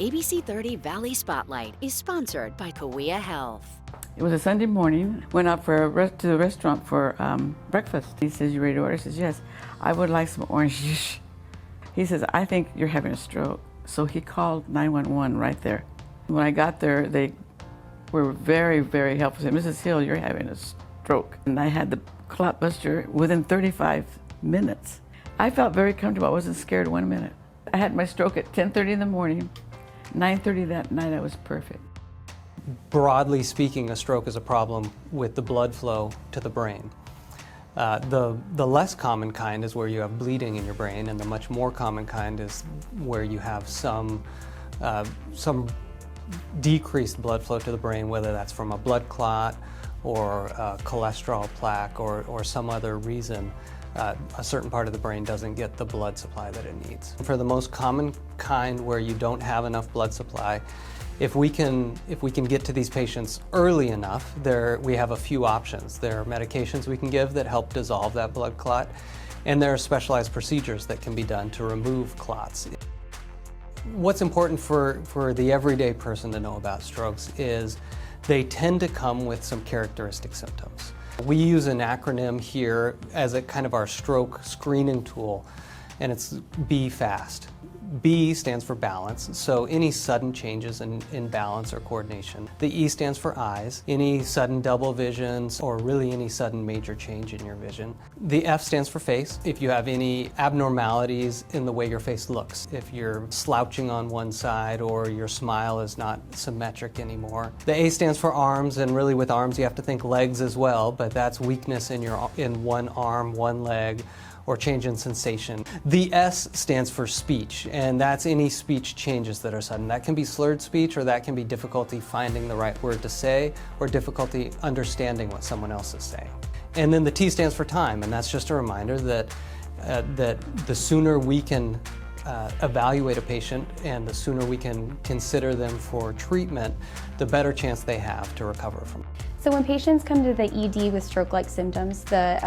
ABC 30 Valley Spotlight is sponsored by Kaweah Health. It was a Sunday morning. Went out to the restaurant for breakfast. He says, "You ready to order?" I says, "Yes." "I would like some orange juice." He says, "I think you're having a stroke." So he called 911 right there. When I got there, they were very, very helpful. They said, "Mrs. Hill, you're having a stroke." And I had the clot buster within 35 minutes. I felt very comfortable. I wasn't scared 1 minute. I had my stroke at 10:30 in the morning. 9:30 that night, I was perfect. Broadly speaking, a stroke is a problem with the blood flow to the brain. The less common kind is where you have bleeding in your brain, and the much more common kind is where you have some decreased blood flow to the brain, whether that's from a blood clot or a cholesterol plaque or some other reason. A certain part of the brain doesn't get the blood supply that it needs. For the most common kind where you don't have enough blood supply, if we can get to these patients early enough, we have a few options. There are medications we can give that help dissolve that blood clot, and there are specialized procedures that can be done to remove clots. What's important for the everyday person to know about strokes is they tend to come with some characteristic symptoms. We use an acronym here as a kind of our stroke screening tool, and it's F.A.S.T. B stands for balance, so any sudden changes in balance or coordination. The E stands for eyes, any sudden double visions or really any sudden major change in your vision. The F stands for face, if you have any abnormalities in the way your face looks, if you're slouching on one side or your smile is not symmetric anymore. The A stands for arms, and really with arms you have to think legs as well, but that's weakness in one arm, one leg, or change in sensation. The S stands for speech, and that's any speech changes that are sudden. That can be slurred speech, or that can be difficulty finding the right word to say, or difficulty understanding what someone else is saying. And then the T stands for time, and that's just a reminder that the sooner we can evaluate a patient and the sooner we can consider them for treatment, the better chance they have to recover from it. So when patients come to the ED with stroke-like symptoms, the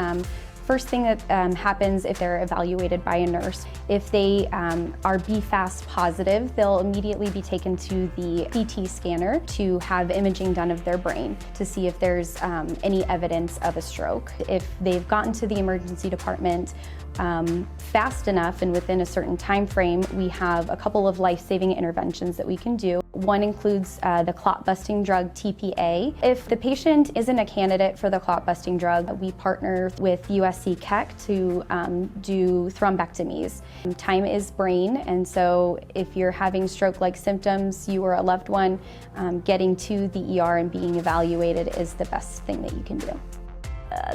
first thing that happens if they're evaluated by a nurse, if they are F.A.S.T positive, they'll immediately be taken to the CT scanner to have imaging done of their brain to see if there's any evidence of a stroke. If they've gotten to the emergency department fast enough and within a certain time frame, we have a couple of life-saving interventions that we can do. One includes the clot-busting drug TPA. If the patient isn't a candidate for the clot-busting drug, we partner with USC Keck to do thrombectomies. Time is brain, and so if you're having stroke-like symptoms, you or a loved one, getting to the ER and being evaluated is the best thing that you can do.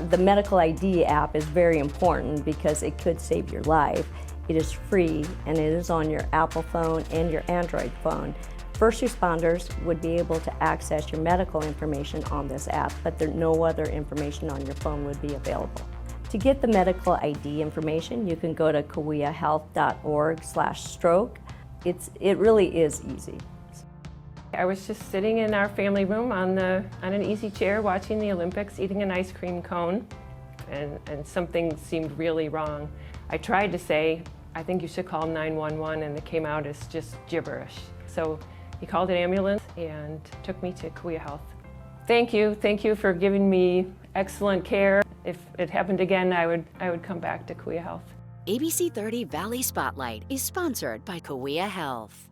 The medical ID app is very important because it could save your life. It is free and it is on your Apple phone and your Android phone. First responders would be able to access your medical information on this app, but no other information on your phone would be available. To get the medical ID information, you can go to kaweahhealth.org/stroke. It really is easy. I was just sitting in our family room on an easy chair watching the Olympics, eating an ice cream cone, and something seemed really wrong. I tried to say, "I think you should call 911," and it came out as just gibberish. So he called an ambulance and took me to Kaweah Health. Thank you for giving me excellent care. If it happened again, I would come back to Kaweah Health. ABC 30 Valley Spotlight is sponsored by Kaweah Health.